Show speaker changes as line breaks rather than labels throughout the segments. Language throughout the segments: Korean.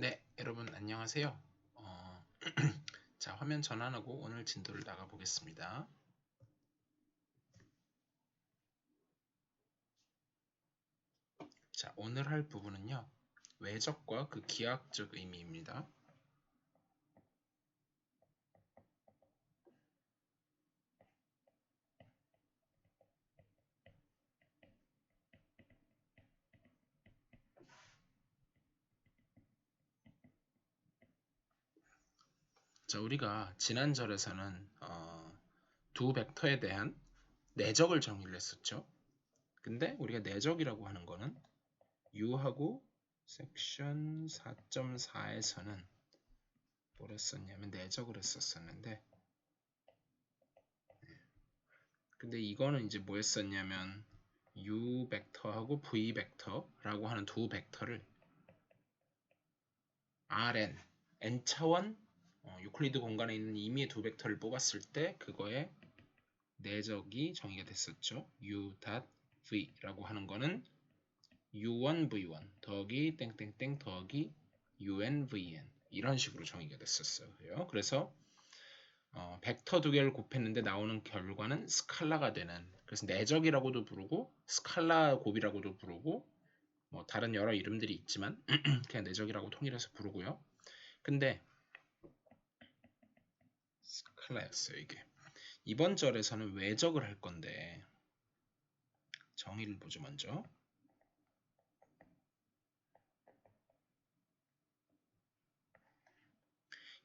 네, 여러분 안녕하세요. 자, 화면 전환하고 오늘 진도를 나가 보겠습니다. 자, 오늘 할 부분은요. 외적과 그 기하학적 의미입니다. 자, 우리가 지난 절에서는 두 벡터에 대한 내적을 정의를 했었죠. 근데 우리가 내적이라고 하는 거는 U하고 섹션 4.4에서는 뭘 했었냐면 내적을 했었었는데, 근데 이거는 이제 뭐 했었냐면 U 벡터하고 V 벡터라고 하는 두 벡터를 Rn, n차원 유클리드 공간에 있는 임의의 두 벡터를 뽑았을 때 그거의 내적이 정의가 됐었죠. U.V라고 하는 거는 U1V1 더하기 땡땡땡 더하기 UNVN 이런 식으로 정의가 됐었어요. 그래서 벡터 두 개를 곱했는데 나오는 결과는 스칼라가 되는, 그래서 내적이라고도 부르고 스칼라 곱이라고도 부르고 뭐 다른 여러 이름들이 있지만 그냥 내적이라고 통일해서 부르고요. 근데 스칼라였어요 이게. 이번 절에서는 외적을 할 건데 정의를 보죠. 먼저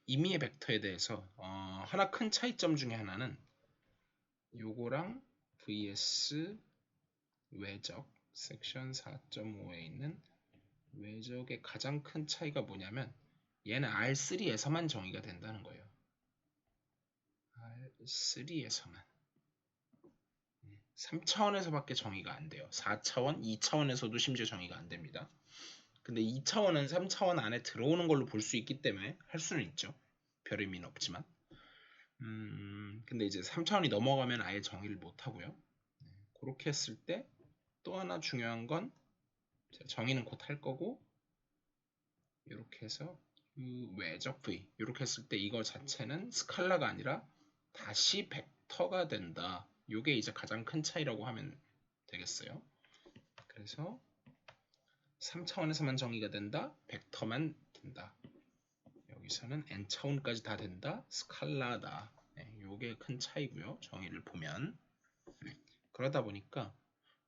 임의의 벡터에 대해서 하나 큰 차이점 중에 하나는 요거랑 vs 외적 섹션 4.5에 있는 외적의 가장 큰 차이가 뭐냐면 얘는 R3에서만 정의가 된다는 거예요. R3에서만 3차원에서밖에 정의가 안 돼요. 4차원, 2차원에서도 심지어 정의가 안 됩니다. 근데 2차원은 3차원 안에 들어오는 걸로 볼 수 있기 때문에 할 수는 있죠. 별 의미는 없지만. 근데 이제 3차원이 넘어가면 아예 정의를 못 하고요. 그렇게 했을 때 또 하나 중요한 건 정의는 곧 할 거고, 이렇게 해서 외적 V 이렇게 했을 때 이거 자체는 스칼라가 아니라 다시 벡터가 된다. 이게 이제 가장 큰 차이라고 하면 되겠어요. 그래서 3차원에서만 정의가 된다. 벡터만 된다. 여기서는 n차원까지 다 된다. 스칼라다. 네, 요게 큰 차이고요. 정의를 보면. 그러다 보니까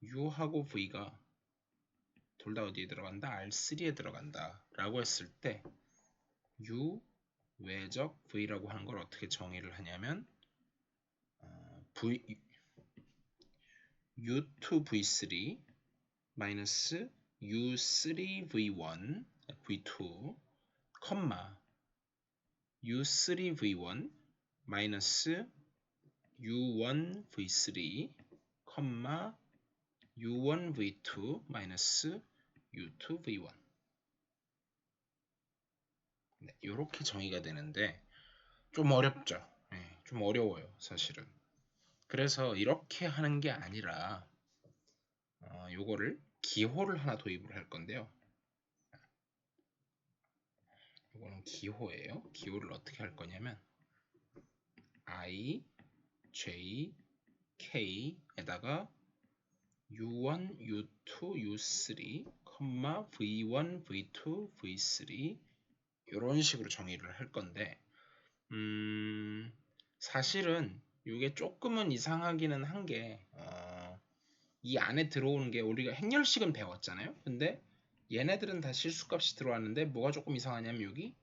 U하고 V가 둘 다 어디에 들어간다? R3에 들어간다. 라고 했을 때 U 외적 V라고 하는 걸 어떻게 정의를 하냐면 U2V3 마이너스 U3V1 V2 컴마 U3V1 마이너스 U1V3 컴마 U1V2 마이너스 U2V1 네, 이렇게 정의가 되는데 좀 어렵죠. 네, 좀 어려워요 사실은. 그래서 이렇게 하는 게 아니라 요거를 기호를 하나 도입을 할 건데요. 요거는 기호예요. 기호를 어떻게 할 거냐면 I, J, K에다가 U1, U2, U3, V1, V2, V3 이런 식으로 정의를 할 건데 사실은 이게 조금은 이상하기는 한 게 이 안에 들어오는 게 우리가 행렬식은 배웠잖아요. 근데 얘네들은 다 실수값이 들어왔는데 뭐가 조금 이상하냐면 여기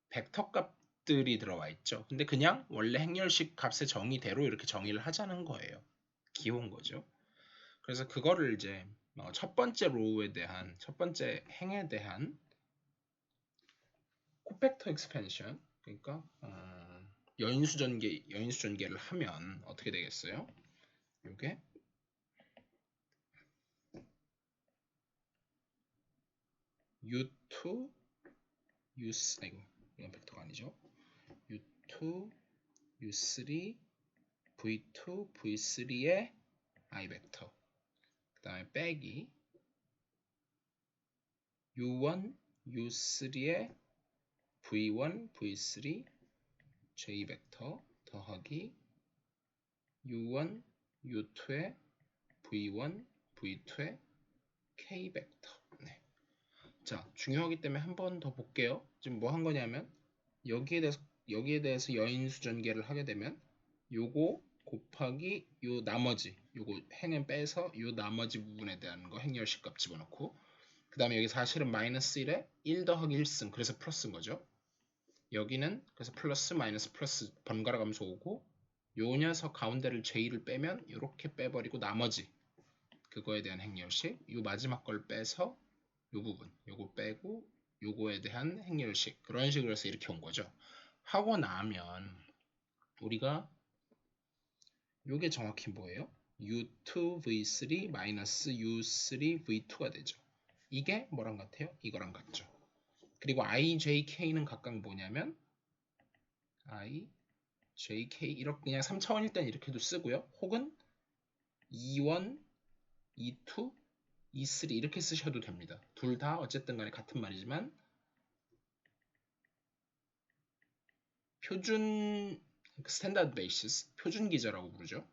벡터 값들이 들어와 있죠. 근데 그냥 원래 행렬식 값의 정의대로 이렇게 정의를 하자는 거예요. 기호인 거죠. 그래서 그거를 이제 첫 번째 로우에 대한 첫 번째 행에 대한 코팩터 익스펜션, 그러니까 여인수 전개를 하면 어떻게 되겠어요? 이게 U2 U3 아이고 이건 벡터가 아니죠. U2 U3 V2 V3의 I 벡터, 그 다음에 빼기 U1 U3의 v1, v3 j 벡터 더하기 u1, u2의 v1, v2의 k 벡터. 네. 자, 중요하기 때문에 한 번 더 볼게요. 지금 뭐 한 거냐면 여기에 대해서 여인수 전개를 하게 되면 요거 곱하기 요 나머지 요거 행은 빼서 요 나머지 부분에 대한 거 행렬식 값 집어넣고 그 다음에 여기 사실은 마이너스 1에 1 더하기 1승 그래서 플러스인 거죠. 여기는 그래서 플러스 마이너스 플러스 번갈아 가면서 오고 요 녀석 가운데를 j를 빼면 이렇게 빼버리고 나머지 그거에 대한 행렬식 요 마지막 걸 빼서 요 부분 요거 빼고 요거에 대한 행렬식 그런 식으로 해서 이렇게 온 거죠. 하고 나면 우리가 요게 정확히 뭐예요? u2v3 마이너스 u3v2가 되죠. 이게 뭐랑 같아요? 이거랑 같죠. 그리고 i, j, k는 각각 뭐냐면 i, j, k 이렇게 그냥 3차원일 땐 이렇게도 쓰고요. 혹은 e1, e2, e3 이렇게 쓰셔도 됩니다. 둘 다 어쨌든 간에 같은 말이지만 표준 스탠다드 베이시스 표준 기저라고 부르죠.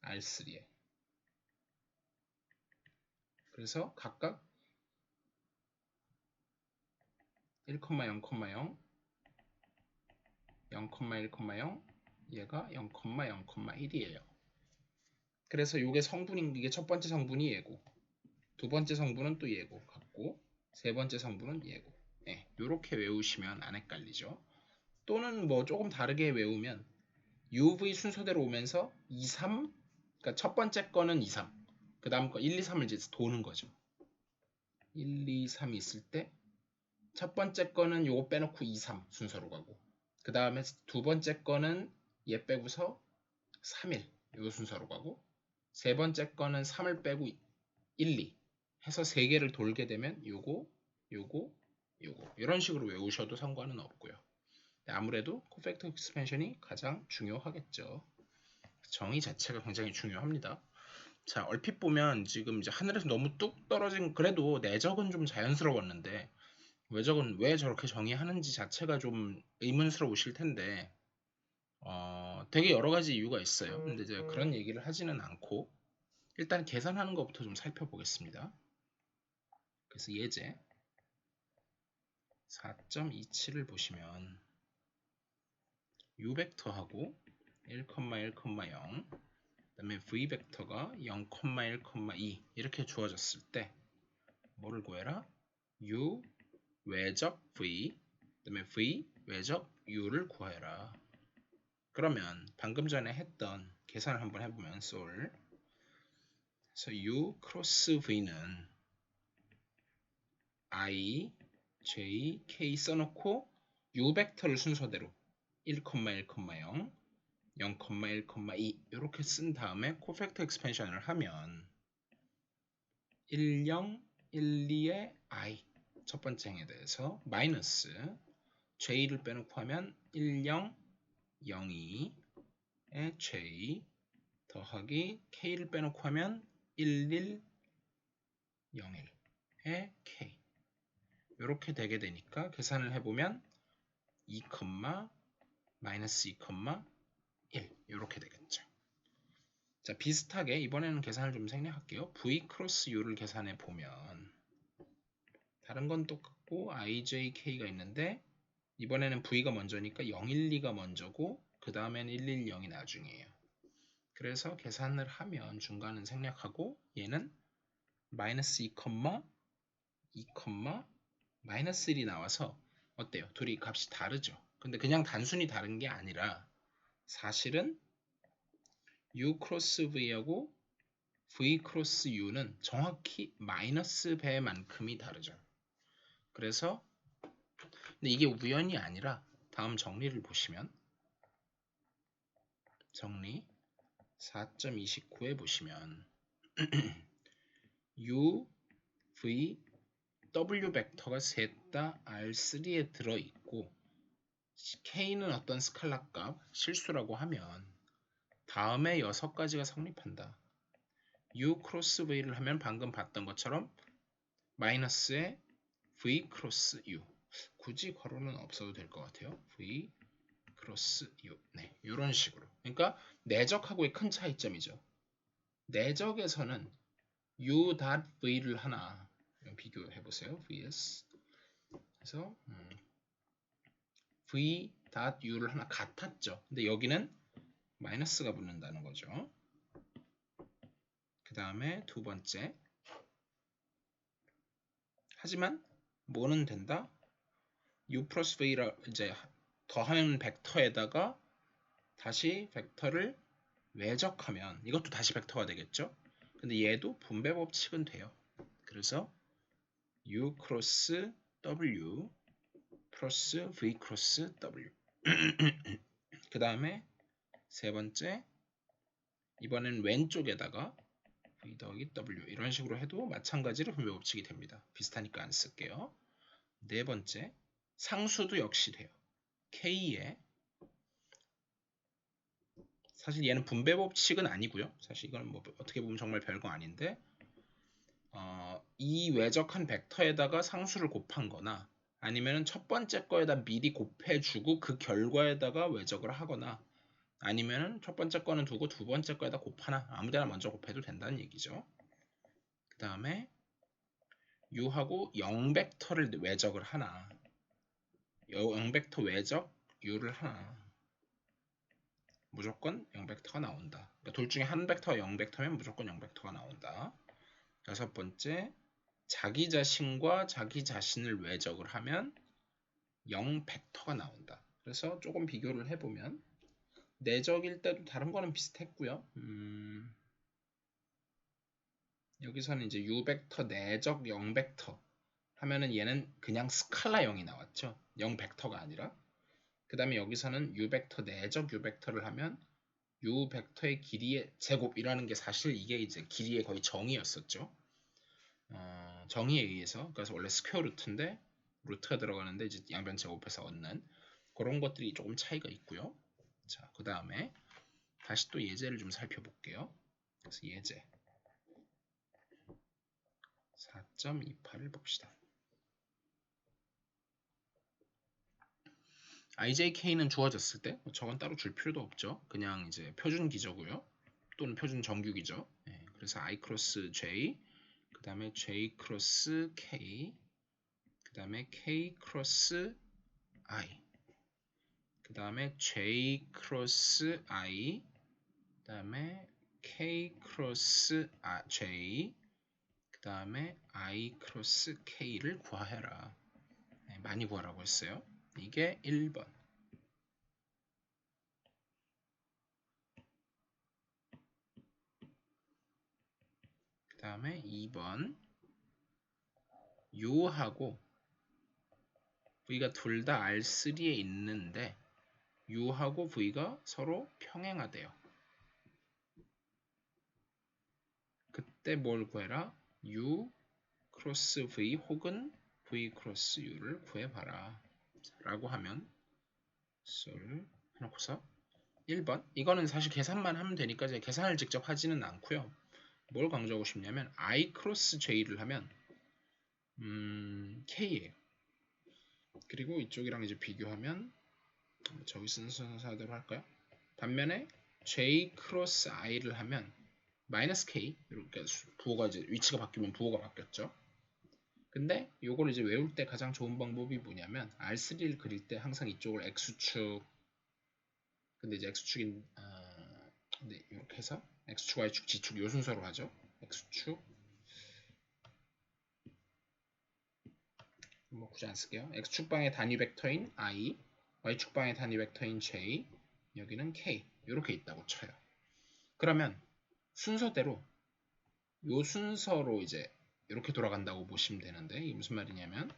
R3에 그래서 각각 1,0,0,0 0,1,0 얘가 0,0,1이에요. 그래서 이게 성분인 이게 첫 번째 성분이 얘고 두 번째 성분은 또 얘고 같고 세 번째 성분은 얘고 네, 이렇게 외우시면 안 헷갈리죠. 또는 뭐 조금 다르게 외우면 UV 순서대로 오면서 2, 3 그러니까 첫 번째 거는 2, 3 그 다음 거 1, 2, 3을 이제 도는 거죠. 1, 2, 3이 있을 때 첫 번째 거는 요거 빼놓고 2, 3 순서로 가고 그 다음에 두 번째 거는 얘 빼고서 3, 1 요 순서로 가고 세 번째 거는 3을 빼고 1, 2 해서 세 개를 돌게 되면 요거 이런 식으로 외우셔도 상관은 없고요. 아무래도 코팩터 익스펜션이 가장 중요하겠죠. 정의 자체가 굉장히 중요합니다. 자, 얼핏 보면 지금 이제 하늘에서 너무 뚝 떨어진 그래도 내적은 좀 자연스러웠는데 외적은 왜 저렇게 정의하는지 자체가 좀 의문스러우실 텐데 되게 여러 가지 이유가 있어요. 근데 이제 그런 얘기를 하지는 않고 일단 계산하는 것부터 좀 살펴보겠습니다. 그래서 예제 4.27을 보시면 u 벡터하고 1,1,0 그다음에 v 벡터가 0,1,2 이렇게 주어졌을 때 뭐를 구해라? u 외적 v 그다음에 v 외적 u를 구해라. 그러면 방금 전에 했던 계산을 한번 해보면 solve 그래서 u 크로스 v는 i, j, k 써놓고 u 벡터를 순서대로 1,1,0 0,1,2 이렇게 쓴 다음에 코팩터 익스펜션을 하면 10, 12의 i 첫 번째 행에 대해서 마이너스 j를 빼놓고 하면 10, 02의 j 더하기 k를 빼놓고 하면 11, 01의 k 이렇게 되게 되니까 계산을 해보면 2, 마이너스 2, 1 이렇게 되겠죠. 자, 비슷하게 이번에는 계산을 좀 생략할게요. v 크로스 u를 계산해 보면 다른 건 똑같고 i, j, k가 있는데 이번에는 v가 먼저니까 0, 1, 2가 먼저고 그 다음엔 1, 1, 0이 나중이에요. 그래서 계산을 하면 중간은 생략하고 얘는 마이너스 2, 2, 마이너스 1이 나와서 어때요? 둘이 값이 다르죠. 근데 그냥 단순히 다른 게 아니라 사실은 u 크로스 v하고 v 크로스 u는 정확히 마이너스 배만큼이 다르죠. 그래서 근데 이게 우연이 아니라 다음 정리를 보시면 정리 4.29에 보시면 u, v, w 벡터가 셋 다 R3에 들어있고 k는 어떤 스칼라 값 실수라고 하면 다음에 6가지가 성립한다. u 크로스 v를 하면 방금 봤던 것처럼 마이너스에 v 크로스 u. 굳이 괄호는 없어도 될 것 같아요. v 크로스 u. 네, 이런 식으로. 그러니까 내적하고의 큰 차이점이죠. 내적에서는 u.v를 하나 비교해 보세요. vs. 그래서 v.u를 하나 같았죠. 근데 여기는 마이너스가 붙는다는 거죠. 그 다음에 두 번째. 하지만 뭐는 된다? u 플러스 v라 이제 더하는 벡터에다가 다시 벡터를 외적하면 이것도 다시 벡터가 되겠죠? 근데 얘도 분배 법칙은 돼요. 그래서 u 크로스 w 플러스 v 크로스 w. 그 다음에 세 번째, 이번엔 왼쪽에다가 v 더하기 w 이런 식으로 해도 마찬가지로 분배 법칙이 됩니다. 비슷하니까 안 쓸게요. 네 번째, 상수도 역시 돼요. k에 사실 얘는 분배 법칙은 아니고요. 사실 이건 뭐 어떻게 보면 정말 별거 아닌데 이 외적한 벡터에다가 상수를 곱한 거나 아니면 첫 번째 거에다 미리 곱해주고 그 결과에다가 외적을 하거나 아니면 첫 번째 거는 두고 두 번째 거에다 곱하나 아무데나 먼저 곱해도 된다는 얘기죠. 그 다음에 u하고 0벡터를 외적을 하나 0벡터 외적 u를 하나 무조건 0벡터가 나온다. 그러니까 둘 중에 한 벡터가 0벡터면 무조건 0벡터가 나온다. 여섯 번째, 자기 자신과 자기 자신을 외적을 하면 0벡터가 나온다. 그래서 조금 비교를 해보면 내적일 때도 다른 거는 비슷했고요. 여기서는 이제 u벡터 내적 0벡터 하면은 얘는 그냥 스칼라 0이 나왔죠. 0벡터가 아니라. 그 다음에 여기서는 u벡터 내적 u벡터를 하면 u벡터의 길이의 제곱이라는 게 사실 이게 이제 길이의 거의 정의였었죠. 정의에 의해서. 그래서 원래 스퀘어 루트인데 루트가 들어가는데 이제 양변 제곱해서 얻는 그런 것들이 조금 차이가 있고요. 자, 그 다음에 다시 또 예제를 좀 살펴볼게요. 그래서 예제 4.28을 봅시다. ijk는 주어졌을 때 저건 따로 줄 필요도 없죠. 그냥 이제 표준 기저고요. 또는 표준 정규기죠. 네, 그래서 i 크로스 j, 그 다음에 j 크로스 k, 그 다음에 k 크로스 i, 그 다음에 j 크로스 i, 그 다음에 k 크로스 j, 그 다음에 i 크로스 k를 구하해라. 네, 많이 구하라고 했어요. 이게 1번. 그 다음에 2번. u하고 v가 둘 다 R3에 있는데 u하고 v가 서로 평행하대요. 그때 뭘 구해라? u 크로스 v 혹은 v 크로스 u를 구해봐라. 라고 하면 solve 해놓고서 1번. 이거는 사실 계산만 하면 되니까 제가 계산을 직접 하지는 않고요. 뭘 강조하고 싶냐면 i 크로스 j를 하면 k예요. 그리고 이쪽이랑 이제 비교하면 저기 쓴 순서대로 할까요? 반면에 j 크로스 i를 하면 마이너스 k 이렇게 부호가 이제 위치가 바뀌면 부호가 바뀌었죠. 근데 요걸 이제 외울 때 가장 좋은 방법이 뭐냐면 R3를 그릴 때 항상 이쪽을 x축, 근데 이제 x축인 근데 이렇게 해서 x축, y축, g축 요 순서로 하죠. x축 뭐 굳이 안 쓸게요. x축방의 단위 벡터인 i, y축방의 단위 벡터인 j, 여기는 k 이렇게 있다고 쳐요. 그러면 순서대로 요 순서로 이제 이렇게 돌아간다고 보시면 되는데 이게 무슨 말이냐면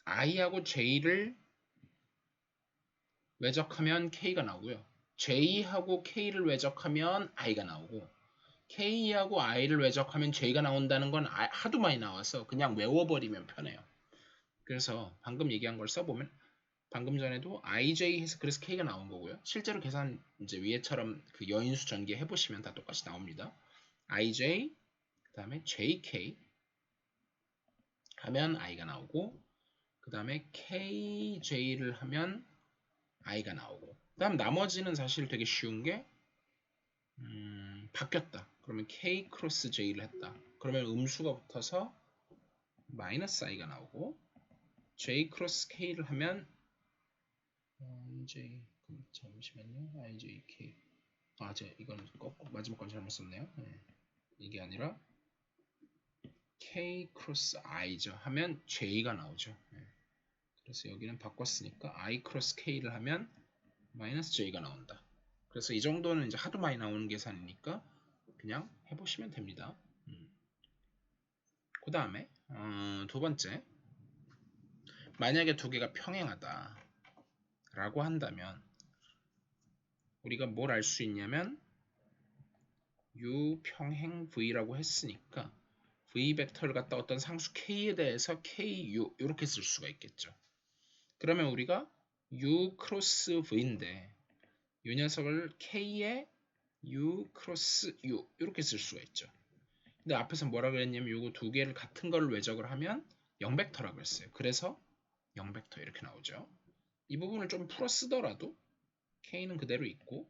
i하고 j를 외적하면 k가 나오고요. j하고 k를 외적하면 i가 나오고 k하고 i를 외적하면 j가 나온다는 건 하도 많이 나와서 그냥 외워버리면 편해요. 그래서 방금 얘기한 걸 써보면 방금 전에도 ij 해서 그래서 k가 나온 거고요. 실제로 계산 이제 위에처럼 그 여인수 전개 해보시면 다 똑같이 나옵니다. ij 그 다음에 jk 하면 i가 나오고 그 다음에 kj를 하면 i가 나오고 그 다음 나머지는 사실 되게 쉬운 게 바뀌었다. 그러면 k 크로스 j를 했다. 그러면 음수가 붙어서 마이너스 i가 나오고 j 크로스 k를 하면 ij 잠시만요. ijk 제가 이건 마지막 건 잘못 썼네요. 네. 이게 아니라 k 크로스 i죠. 하면 j가 나오죠. 네. 그래서 여기는 바꿨으니까 i 크로스 k를 하면 마이너스 j가 나온다. 그래서 이 정도는 이제 하도 많이 나오는 계산이니까 그냥 해보시면 됩니다. 그 다음에 두 번째, 만약에 두 개가 평행하다 라고 한다면 우리가 뭘 알 수 있냐면 u 평행 v라고 했으니까 v 벡터를 갖다 어떤 상수 k에 대해서 ku 이렇게 쓸 수가 있겠죠. 그러면 우리가 u 크로스 v인데 이 녀석을 k에 u 크로스 u 이렇게 쓸 수가 있죠. 근데 앞에서 뭐라 그랬냐면 요거 두 개를 같은 걸 외적을 하면 0벡터라고 했어요. 그래서 0벡터 이렇게 나오죠. 이 부분을 좀 풀어 쓰더라도 k는 그대로 있고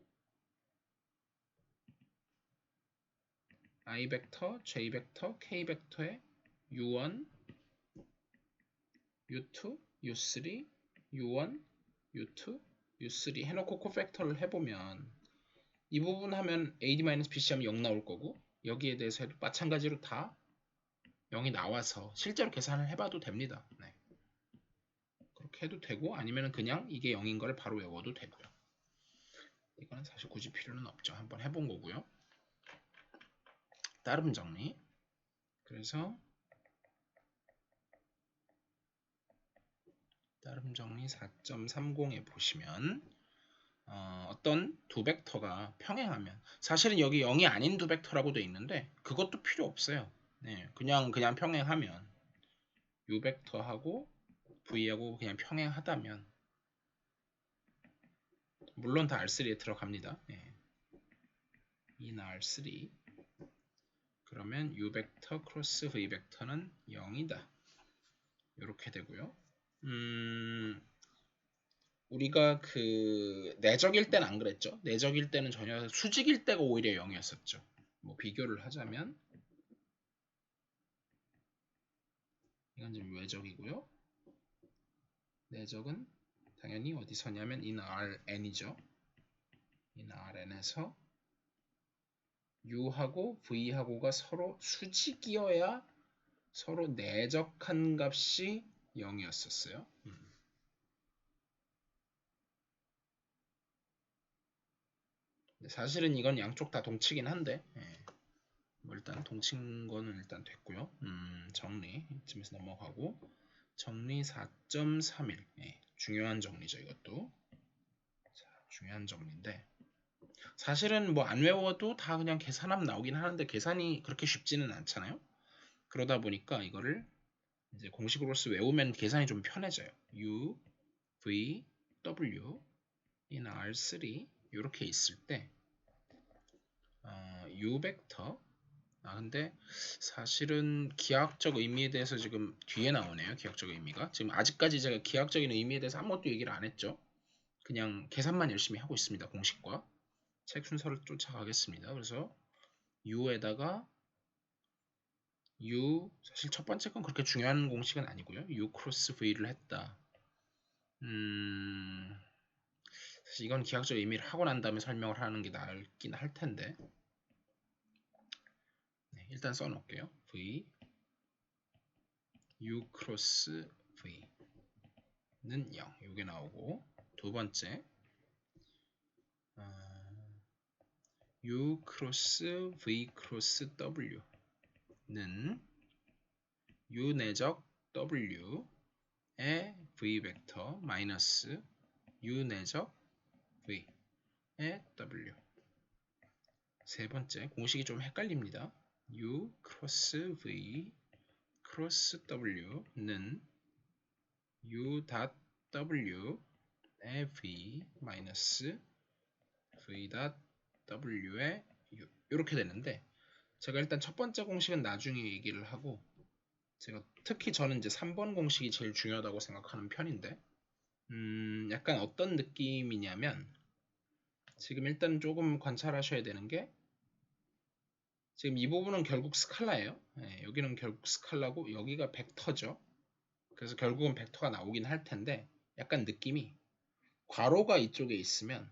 i 벡터, j 벡터, k 벡터에 u1, u2, u3, u1, u2, u3 해놓고 코팩터를 해보면 이 부분 하면 ad-bc 하면 0 나올 거고 여기에 대해서 해도 마찬가지로 다 0이 나와서 실제로 계산을 해봐도 됩니다. 네. 그렇게 해도 되고 아니면 그냥 이게 0인 걸 바로 외워도 되고요. 이거는 사실 굳이 필요는 없죠. 한번 해본 거고요. 따름 정리. 그래서 따름 정리 4.30에 보시면 어떤 두 벡터가 평행하면 사실은 여기 0이 아닌 두 벡터라고 되어 있는데 그것도 필요 없어요. 네, 그냥 평행하면 u 벡터하고 v하고 그냥 평행하다면 물론 다 R3에 들어갑니다. 네. 이나 R3 그러면 u 벡터 크로스 v 벡터는 0이다. 이렇게 되고요. 우리가 그 내적일 때는 안 그랬죠. 내적일 때는 전혀 수직일 때가 오히려 0이었었죠. 뭐 비교를 하자면 이건 지금 외적이고요. 내적은 당연히 어디서냐면 in Rn이죠. in Rn에서 u하고 v하고가 서로 수직이어야 서로 내적한 값이 0이었었어요. 사실은 이건 양쪽 다 동치긴 한데 뭐 일단 동친 거는 일단 됐고요. 정리 이쯤에서 넘어가고 정리 4.31 중요한 정리죠. 이것도 자, 중요한 정리인데 사실은 뭐 안 외워도 다 그냥 계산하면 나오긴 하는데 계산이 그렇게 쉽지는 않잖아요. 그러다 보니까 이거를 이제 공식으로서 외우면 계산이 좀 편해져요. u, v, w in R3 이렇게 있을 때 u 벡터 근데 사실은 기하학적 의미에 대해서 지금 뒤에 나오네요. 기하학적 의미가 지금 아직까지 제가 기하학적인 의미에 대해서 아무것도 얘기를 안 했죠. 그냥 계산만 열심히 하고 있습니다. 공식과 책 순서를 쫓아가겠습니다. 그래서 u에다가 u 사실 첫 번째 건 그렇게 중요한 공식은 아니고요. u 크로스 v를 했다. 사실 이건 기하학적 의미를 하고 난 다음에 설명을 하는 게 나을긴 할 텐데 네, 일단 써놓을게요. v u 크로스 v는 0 이게 나오고 두 번째 u 크로스 v 크로스 w는 u 내적 w의 v 벡터 마이너스 u 내적 v의 w 세 번째 공식이 좀 헷갈립니다. u 크로스 v 크로스 w는 u 닷 w의 v 마이너스 v 닷 w의 u 이렇게 되는데 제가 일단 첫 번째 공식은 나중에 얘기를 하고, 제가 특히 저는 이제 3번 공식이 제일 중요하다고 생각하는 편인데, 약간 어떤 느낌이냐면, 지금 일단 조금 관찰하셔야 되는 게, 지금 이 부분은 결국 스칼라예요. 네, 여기는 결국 스칼라고 여기가 벡터죠. 그래서 결국은 벡터가 나오긴 할 텐데 약간 느낌이 괄호가 이쪽에 있으면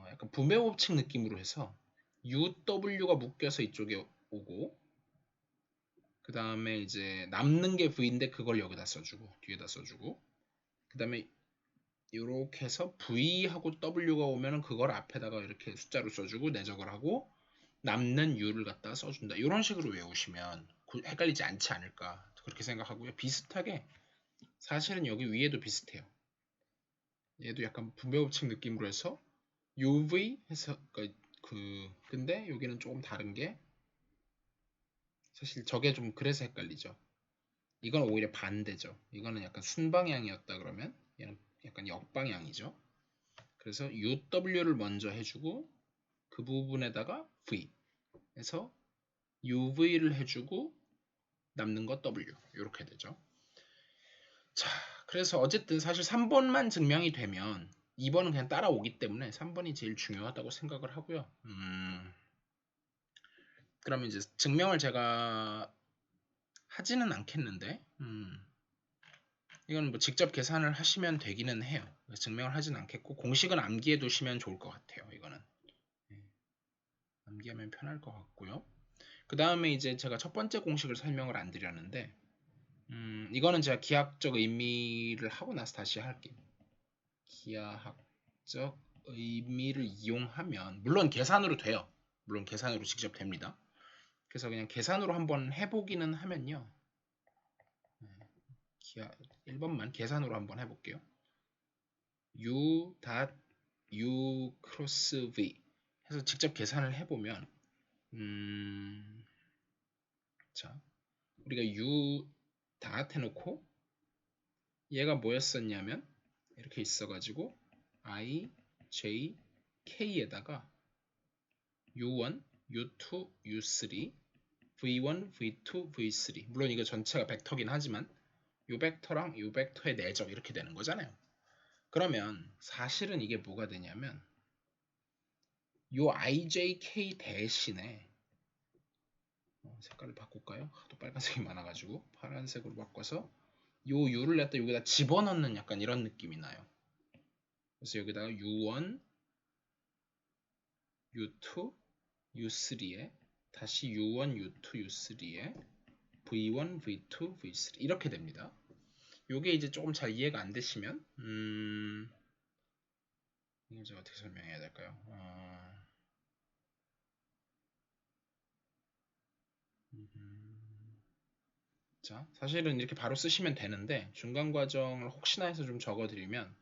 약간 분배 법칙 느낌으로 해서 UW가 묶여서 이쪽에 오고 그 다음에 이제 남는 게 V인데 그걸 여기다 써주고 뒤에다 써주고 그 다음에 이렇게 해서 V하고 W가 오면은 그걸 앞에다가 이렇게 숫자로 써주고 내적을 하고 남는 U를 갖다가 써준다. 이런 식으로 외우시면 헷갈리지 않지 않을까 그렇게 생각하고요. 비슷하게 사실은 여기 위에도 비슷해요. 얘도 약간 분배법칙 느낌으로 해서 UV 해서 근데 여기는 조금 다른 게 사실 저게 좀 그래서 헷갈리죠. 이건 오히려 반대죠. 이거는 약간 순방향이었다 그러면 얘는 약간 역방향이죠. 그래서 UW를 먼저 해주고 그 부분에다가 V 해서 UV를 해주고 남는 거 W 이렇게 되죠. 자, 그래서 어쨌든 사실 3번만 증명이 되면 2번은 그냥 따라오기 때문에 3번이 제일 중요하다고 생각을 하고요. 그러면 이제 증명을 제가 하지는 않겠는데 이건 뭐 직접 계산을 하시면 되기는 해요. 증명을 하진 않겠고 공식은 암기해 두시면 좋을 것 같아요. 이거는 암기하면 편할 것 같고요. 그 다음에 이제 제가 첫 번째 공식을 설명을 안 드렸는데 이거는 제가 기하학적 의미를 하고 나서 다시 할게요. 기하학적 의미를 이용하면 물론 계산으로 돼요. 물론 계산으로 직접 됩니다. 그래서 그냥 계산으로 한번 해보기는 하면요. 기하 1번만 계산으로 한번 해볼게요. u u 크로스 v 해서 직접 계산을 해보면 자 우리가 u 해놓고 얘가 뭐였었냐면 이렇게 있어가지고 i, j, k에다가 u1, u2, u3, v1, v2, v3 물론 이거 전체가 벡터긴 하지만 이 벡터랑 이 벡터의 내적 이렇게 되는 거잖아요. 그러면 사실은 이게 뭐가 되냐면 이 ijk 대신에 색깔을 바꿀까요? 하도 빨간색이 많아가지고 파란색으로 바꿔서 이 u를 갖다 여기다 집어넣는 약간 이런 느낌이 나요. 그래서 여기다가 u1, u2, u3에 다시 u1, u2, u3에 v1, v2, v3 이렇게 됩니다. 요게 이제 조금 잘 이해가 안 되시면 이걸 제가 어떻게 설명해야 될까요? 자, 사실은 이렇게 바로 쓰시면 되는데 중간 과정을 혹시나 해서 좀 적어드리면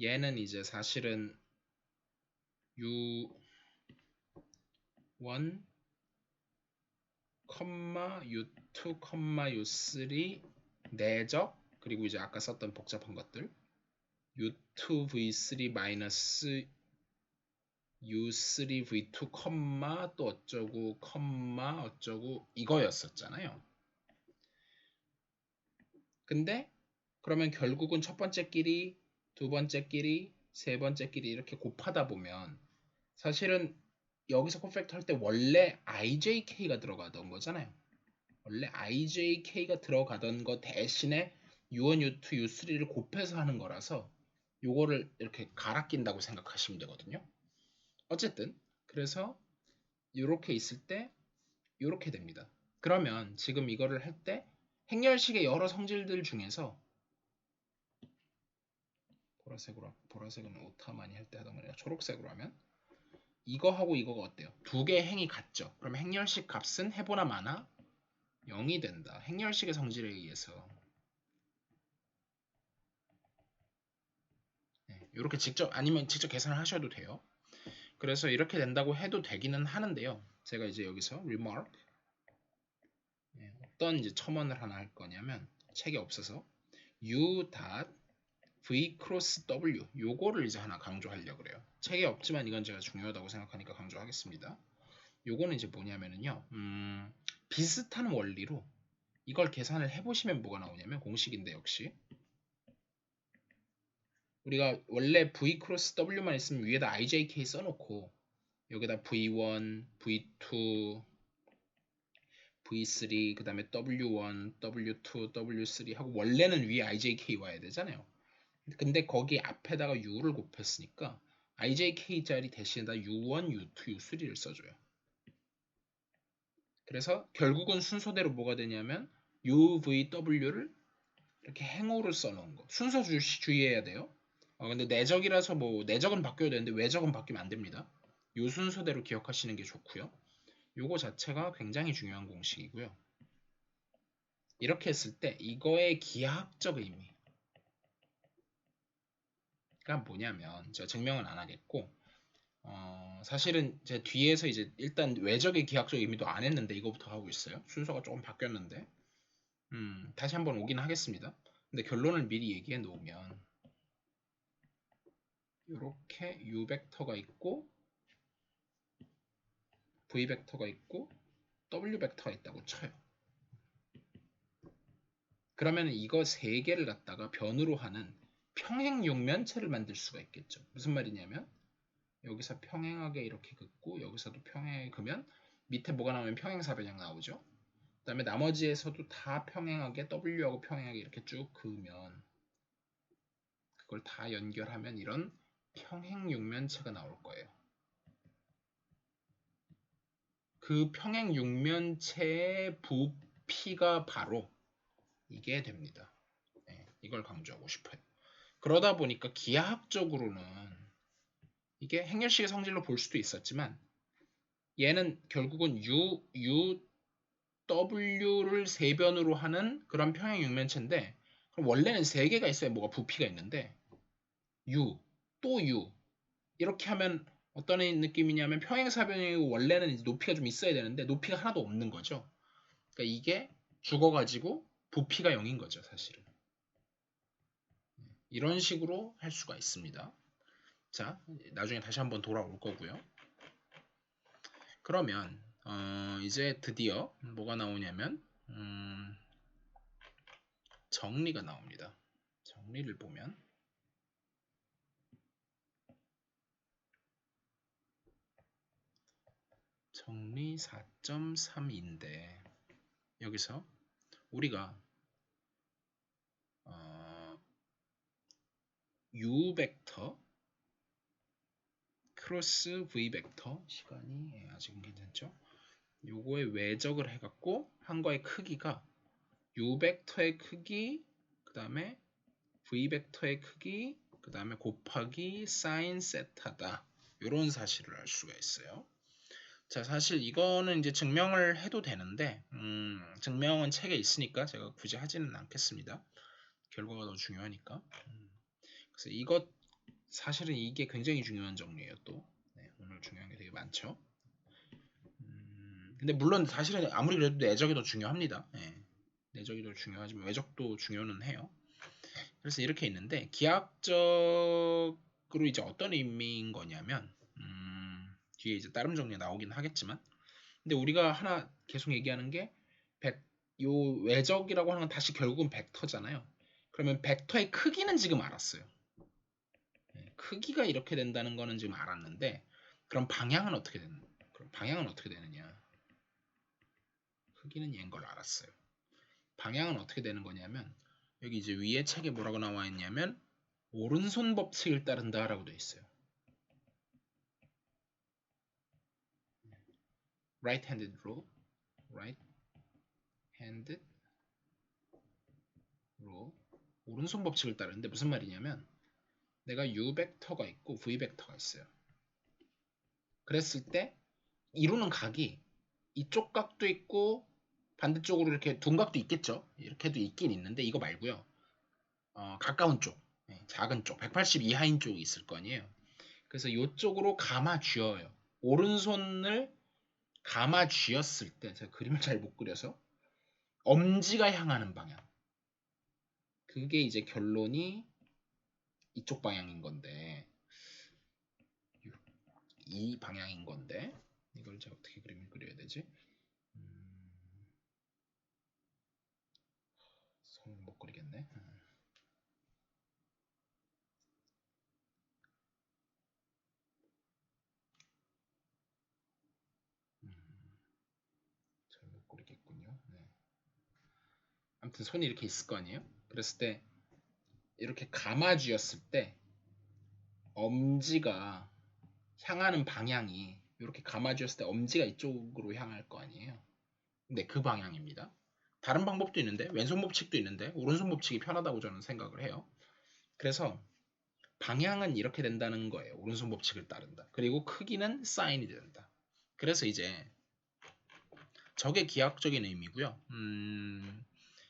얘는 이제 사실은 u1, u2, u3 내적 그리고 이제 아까 썼던 복잡한 것들 u2v3 마이너스 u3v2, 또 어쩌고, 어쩌고 이거였었잖아요. 근데 그러면 결국은 첫 번째끼리, 두 번째끼리, 세 번째끼리 이렇게 곱하다 보면 사실은 여기서 퍼펙트 할 때 원래 ijk가 들어가던 거잖아요. 원래 ijk가 들어가던 거 대신에 u1, u2, u3를 곱해서 하는 거라서 요거를 이렇게 갈아 낀다고 생각하시면 되거든요. 어쨌든 그래서 이렇게 있을 때 이렇게 됩니다. 그러면 지금 이거를 할 때 행렬식의 여러 성질들 중에서 보라색은 오타 많이 할 때 하던 거니까 초록색으로 하면 이거하고 이거가 어때요? 두 개의 행이 같죠? 그럼 행렬식 값은 해보나 마나 0이 된다. 행렬식의 성질에 의해서 이렇게 아니면 직접 계산을 하셔도 돼요. 그래서 이렇게 된다고 해도 되기는 하는데요. 제가 이제 여기서 remark 어떤 이제 첨언을 하나 할 거냐면 책에 없어서 u v 크로스 w 요거를 이제 하나 강조하려고 그래요. 책에 없지만 이건 제가 중요하다고 생각하니까 강조하겠습니다. 요거는 이제 뭐냐면은요. 비슷한 원리로 이걸 계산을 해보시면 뭐가 나오냐면 공식인데 역시 우리가 원래 V 크로스 W만 있으면 위에다 IJK 써놓고 여기다 V1, V2, V3, 그 다음에 W1, W2, W3 하고 원래는 위에 IJK 와야 되잖아요. 근데 거기 앞에다가 U를 곱했으니까 IJK 자리 대신에다 U1, U2, U3를 써줘요. 그래서 결국은 순서대로 뭐가 되냐면 UVW를 이렇게 행호를 써놓은 거. 순서 주의해야 돼요. 근데 내적이라서 뭐 내적은 바뀌어야 되는데 외적은 바뀌면 안 됩니다. 요 순서대로 기억하시는 게 좋고요. 요거 자체가 굉장히 중요한 공식이고요. 이렇게 했을 때 이거의 기하학적 의미가 뭐냐면 제가 증명은 안 하겠고 사실은 제 뒤에서 이제 일단 외적의 기하학적 의미도 안 했는데 이거부터 하고 있어요. 순서가 조금 바뀌었는데 다시 한번 오긴 하겠습니다. 근데 결론을 미리 얘기해 놓으면 이렇게 U 벡터가 있고 V 벡터가 있고 W 벡터가 있다고 쳐요. 그러면 이거 세 개를 갖다가 변으로 하는 평행 육면체를 만들 수가 있겠죠. 무슨 말이냐면 여기서 평행하게 이렇게 긋고 여기서도 평행하게 그으면 밑에 뭐가 나오면 평행사변형 나오죠. 그 다음에 나머지에서도 다 평행하게 W하고 평행하게 이렇게 쭉 그으면 그걸 다 연결하면 이런 평행 육면체가 나올 거예요. 그 평행 육면체의 부피가 바로 이게 됩니다. 네, 이걸 강조하고 싶어요. 그러다 보니까 기하학적으로는 이게 행렬식의 성질로 볼 수도 있었지만 얘는 결국은 W를 세변으로 하는 그런 평행 육면체인데 그럼 원래는 세 개가 있어야 뭐가 부피가 있는데 U, 또 U 이렇게 하면 어떤 느낌이냐면 평행사변이고 원래는 높이가 좀 있어야 되는데 높이가 하나도 없는 거죠. 그러니까 이게 죽어가지고 부피가 0인 거죠, 사실은. 이런 식으로 할 수가 있습니다. 자, 나중에 다시 한번 돌아올 거고요. 그러면 이제 드디어 뭐가 나오냐면 정리가 나옵니다. 정리를 보면 정리 4.3인데 여기서 우리가 U 벡터 크로스 V 벡터 시간이 아직은 괜찮죠? 요거의 외적을 해갖고 한 거의 크기가 U 벡터의 크기 그 다음에 V 벡터의 크기 그 다음에 곱하기 사인 세타다 이런 사실을 알 수가 있어요. 자, 사실 이거는 이제 증명을 해도 되는데 증명은 책에 있으니까 제가 굳이 하지는 않겠습니다. 결과가 더 중요하니까. 그래서 이것 사실은 이게 굉장히 중요한 정리예요. 또 네, 오늘 중요한 게 되게 많죠. 근데 물론 사실은 아무리 그래도 내적이 더 중요합니다. 네, 내적이 더 중요하지만 외적도 중요는 해요. 그래서 이렇게 있는데 기하학적으로 이제 어떤 의미인 거냐면 뒤에 이제 다른 정리 나오긴 하겠지만 근데 우리가 하나 계속 얘기하는 게 요 외적이라고 하는 건 다시 결국은 벡터잖아요. 그러면 벡터의 크기는 지금 알았어요. 크기가 이렇게 된다는 거는 지금 알았는데 그럼 방향은 어떻게 되는? 그럼 방향은 어떻게 되느냐? 크기는 얘인 걸 알았어요. 방향은 어떻게 되는 거냐면 여기 이제 위에 책에 뭐라고 나와 있냐면 오른손 법칙을 따른다라고 되어 있어요. right-handed rule, right-handed rule, 오른손 법칙을 따르는데 무슨 말이냐면 내가 U 벡터가 있고 V 벡터가 있어요. 그랬을 때 이루는 각이 이쪽 각도 있고 반대쪽으로 이렇게 둔각도 있겠죠. 이렇게도 있긴 있는데 이거 말고요. 가까운 쪽, 작은 쪽, 180 이하인 쪽이 있을 거 아니에요. 그래서 이쪽으로 감아 쥐어요. 오른손을 감아 쥐었을 때 제가 그림을 잘 못 그려서 엄지가 향하는 방향. 그게 이제 결론이 이쪽 방향인 건데 이 방향인 건데 이걸 제가 어떻게 그림을 그려야 되지? 손을 못 그리겠네. 잘 못 그리겠군요. 네. 아무튼 손이 이렇게 있을 거 아니에요? 그랬을 때 이렇게 감아쥐었을 때 엄지가 향하는 방향이 이렇게 감아쥐었을 때 엄지가 이쪽으로 향할 거 아니에요? 네, 그 방향입니다. 다른 방법도 있는데 왼손 법칙도 있는데 오른손 법칙이 편하다고 저는 생각을 해요. 그래서 방향은 이렇게 된다는 거예요. 오른손 법칙을 따른다. 그리고 크기는 사인이 된다. 그래서 이제 저게 기하학적인 의미고요.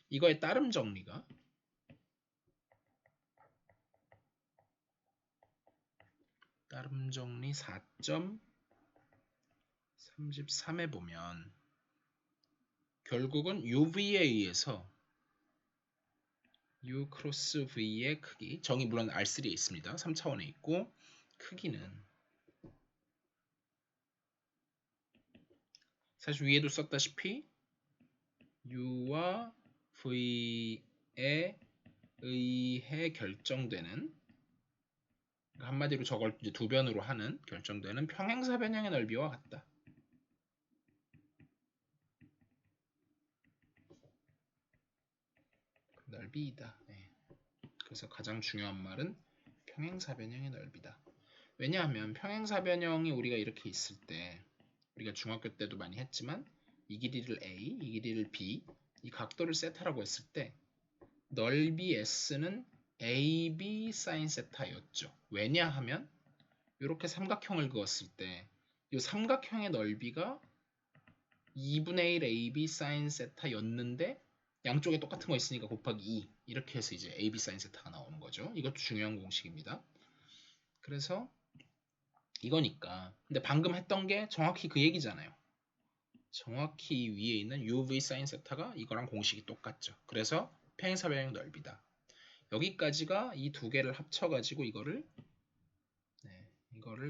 이거의 따름 정리가 따름 정리 4.33에 보면 결국은 UV에 의해서 U 크로스 V의 크기, 정의 물론 R3에 있습니다. 3차원에 있고 크기는 사실 위에도 썼다시피 U와 V에 의해 결정되는, 한마디로 저걸 이제 두 변으로 하는 결정되는 평행사변형의 넓이와 같다. 넓이이다. 네. 그래서 가장 중요한 말은 평행사변형의 넓이다. 왜냐하면 평행사변형이 우리가 이렇게 있을 때 우리가 중학교 때도 많이 했지만 이 길이를 A, 이 길이를 B, 이 각도를 세타라고 했을 때 넓이 S는 AB sin 세타였죠. 왜냐하면 이렇게 삼각형을 그었을 때 이 삼각형의 넓이가 2분의 1 AB sin 세타였는데 양쪽에 똑같은 거 있으니까 곱하기 2 이렇게 해서 이제 AB sin 세타가 나오는 거죠. 이것도 중요한 공식입니다. 그래서 이거니까 근데 방금 했던 게 정확히 그 얘기잖아요. 정확히 위에 있는 UV sin 세타가 이거랑 공식이 똑같죠. 그래서 평행사변형 넓이다. 여기까지가 이 두 개를 합쳐가지고 이거를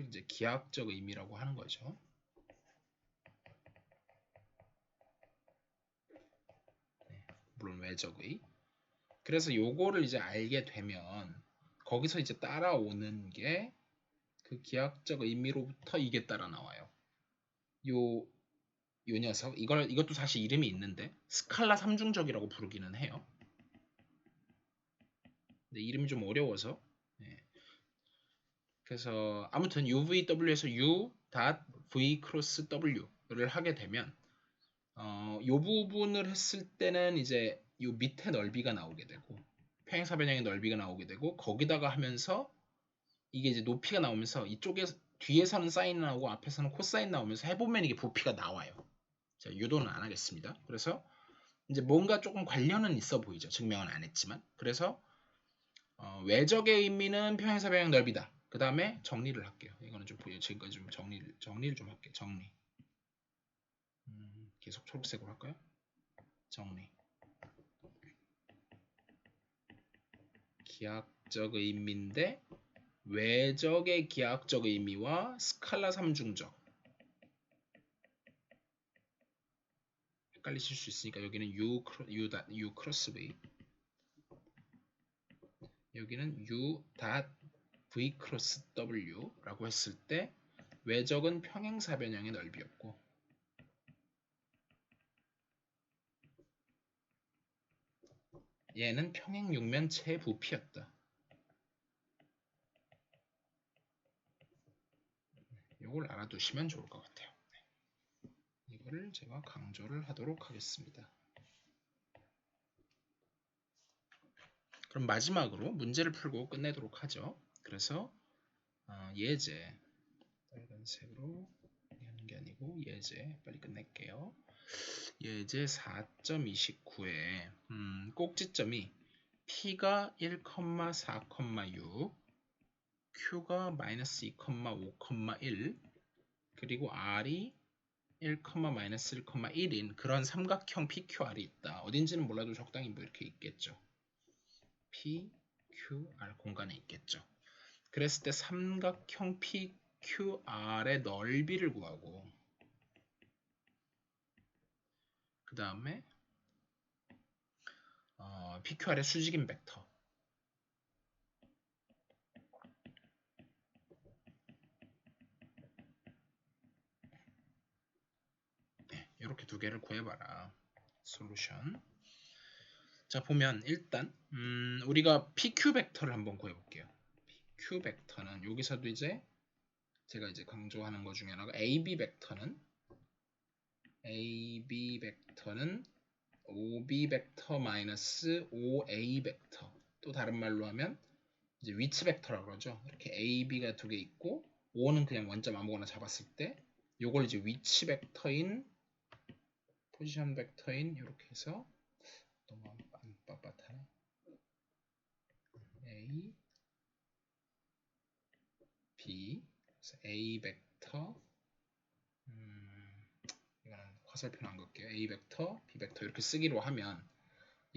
이제 기하학적 의미라고 하는 거죠. 물론 외적의. 그래서 요거를 이제 알게 되면 거기서 이제 따라오는 게 그 기하학적 의미로부터 이게 따라 나와요. 요 녀석 이것도 사실 이름이 있는데 스칼라 삼중적이라고 부르기는 해요. 근데 이름이 좀 어려워서 그래서 아무튼 UVW에서 U.V 크로스 W를 하게 되면 요 부분을 했을 때는 이제 요 밑에 넓이가 나오게 되고 평행사변형의 넓이가 나오게 되고 거기다가 하면서 이게 이제 높이가 나오면서 이쪽에 뒤에서는 사인 나오고 앞에서는 코사인 나오면서 해보면 이게 부피가 나와요. 자, 유도는 안 하겠습니다. 그래서 이제 뭔가 조금 관련은 있어 보이죠. 증명은 안 했지만. 그래서 외적의 의미는 평행사변형 넓이다. 그 다음에 정리를 할게요. 이거는 좀 보여. 지금까지 좀 정리를 좀 할게요. 정리. 계속 초록색으로 할까요? 정리. 기하학적 의미인데 외적의 기하학적 의미와 스칼라 삼중적. 헷갈리실 수 있으니까 여기는 U 크로스 V, 여기는 U.V 크로스 W라고 했을 때 외적은 평행사변형의 넓이였고 얘는 평행육면체의 부피였다. 이걸 알아두시면 좋을 것 같아요. 이거를 제가 강조를 하도록 하겠습니다. 그럼 마지막으로 문제를 풀고 끝내도록 하죠. 그래서 예제 빨간색으로 하는 게 아니고 예제 빨리 끝낼게요. 예제 4.29에 꼭지점이 P가 1,4,6 Q가 마이너스 2,5,1 그리고 R이 1,-1,1인 그런 삼각형 PQR이 있다. 어딘지는 몰라도 적당히 뭐 이렇게 있겠죠. PQR 공간에 있겠죠. 그랬을 때 삼각형 PQR의 넓이를 구하고 그 다음에 PQR의 수직인 벡터. 네, 이렇게 두 개를 구해봐라. 솔루션. 자, 보면 일단 우리가 PQ 벡터를 한번 구해볼게요. PQ 벡터는 여기서도 이제 제가 이제 강조하는 것 중에 하나가 AB 벡터는 OB 벡터 마이너스 OA 벡터. 또 다른 말로 하면 이제 위치 벡터라고 그러죠. 이렇게 AB가 두 개 있고 O는 그냥 원점 아무거나 잡았을 때 요걸 이제 위치 벡터인 포지션 벡터인 이렇게 해서 너무 안 빳빳하네. A B 그래서 A 벡터 이거는 화살표는 안 걸게요. A 벡터, B 벡터 이렇게 쓰기로 하면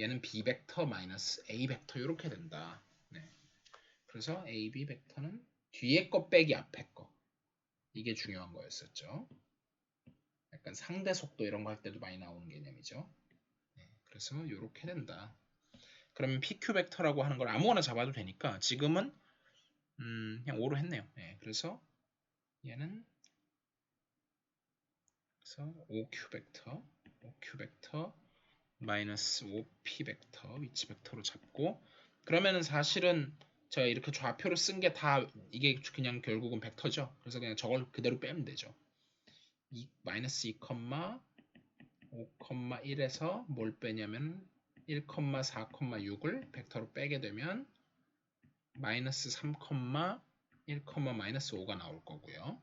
얘는 B 벡터 마이너스 A 벡터 이렇게 된다. 네. 그래서 A, B 벡터는 뒤에 거 빼기 앞에 거. 이게 중요한 거였었죠. 약간 상대 속도 이런 거 할 때도 많이 나오는 개념이죠. 네. 그래서 이렇게 된다. 그러면 PQ 벡터라고 하는 걸 아무거나 잡아도 되니까 지금은 그냥 5로 했네요. 네. 그래서 얘는 그래서 OQ 벡터 마이너스 OP 벡터 위치 벡터로 잡고 그러면은 사실은 제가 이렇게 좌표로 쓴 게 다 이게 그냥 결국은 벡터죠. 그래서 그냥 저걸 그대로 빼면 되죠. 마이너스 2,5,1에서 뭘 빼냐면 1,4,6을 벡터로 빼게 되면 마이너스 3,1, 마이너스 5가 나올 거고요.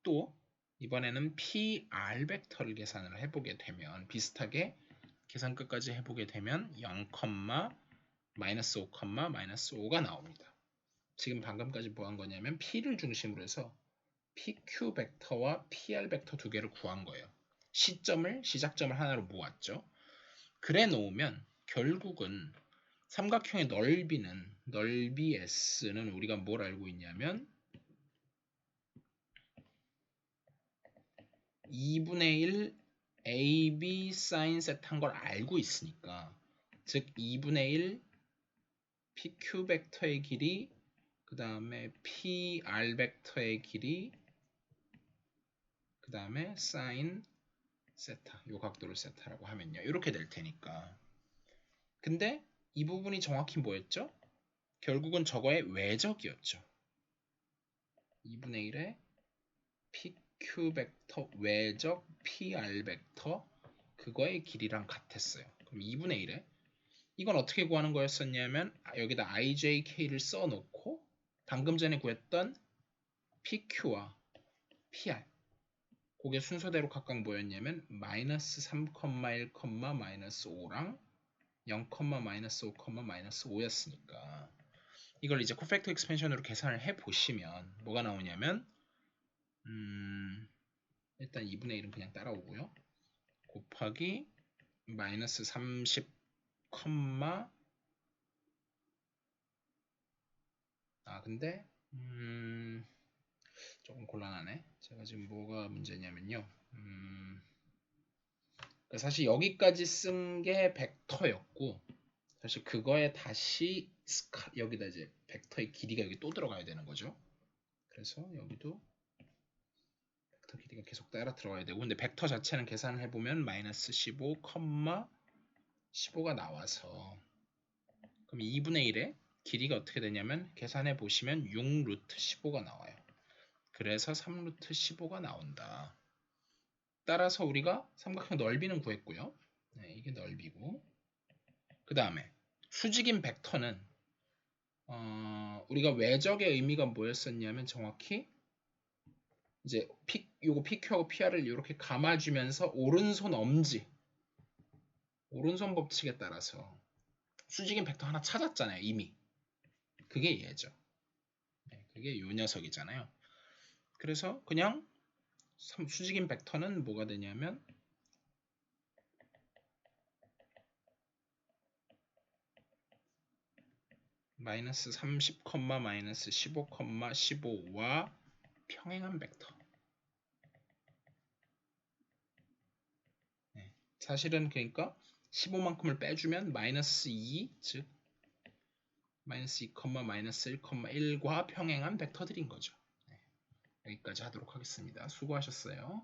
또 이번에는 PR 벡터를 계산을 해보게 되면 비슷하게 계산 끝까지 해보게 되면 0, 마이너스 5, 마이너스 5가 나옵니다. 지금 방금까지 뭐 한 거냐면 P를 중심으로 해서 PQ 벡터와 PR 벡터 두 개를 구한 거예요. 시작점을 하나로 모았죠. 그래 놓으면 결국은 삼각형의 넓이 S는 우리가 뭘 알고 있냐면 2분의 1 AB 사인 세트 한 걸 알고 있으니까 즉 2분의 1 PQ 벡터의 길이 그 다음에 PR 벡터의 길이 그 다음에 사인 세타 요 각도를 세타라고 하면요 이렇게 될 테니까 근데 이 부분이 정확히 뭐였죠? 결국은 저거의 외적이었죠. 2분의 1의 PQ 벡터 외적 PR 벡터 그거의 길이랑 같았어요. 그럼 2분의 1에 이건 어떻게 구하는 거였었냐면 여기다 IJK를 써놓고 방금 전에 구했던 PQ와 PR 그게 순서대로 각각 뭐였냐면 마이너스 3,1, 마이너스 5랑 0, 마이너스 5, 마이너스 5였으니까 이걸 이제 코팩터 익스펜션으로 계산을 해보시면 뭐가 나오냐면 일단 2분의 1은 그냥 따라오고요. 곱하기 마이너스 30, 근데 조금 곤란하네. 제가 지금 뭐가 문제냐면요. 사실 여기까지 쓴 게 벡터였고 사실 그거에 다시 여기다 이제 벡터의 길이가 여기 또 들어가야 되는 거죠. 그래서 여기도 벡터 길이가 계속 따라 들어가야 되고 근데 벡터 자체는 계산을 해보면 마이너스 15, 15가 나와서 그럼 2분의 1의 길이가 어떻게 되냐면 계산해 보시면 6 루트 15가 나와요. 그래서 3 루트 15가 나온다. 따라서 우리가 삼각형 넓이는 구했고요. 네, 이게 넓이고 그 다음에 수직인 벡터는 우리가 외적의 의미가 뭐였었냐면 정확히 이제 요거 PQ하고 PR을 이렇게 감아주면서 오른손 엄지 오른손 법칙에 따라서 수직인 벡터 하나 찾았잖아요. 이미 그게 얘죠. 네, 그게 요 녀석이잖아요. 그래서 그냥 수직인 벡터는 뭐가 되냐면 마이너스 30, 마이너스 15, 15와 평행한 벡터. 네. 사실은 그러니까 15만큼을 빼주면 마이너스 2, 즉 마이너스 2, 마이너스 1, 1과 평행한 벡터들인 거죠. 네, 여기까지 하도록 하겠습니다. 수고하셨어요.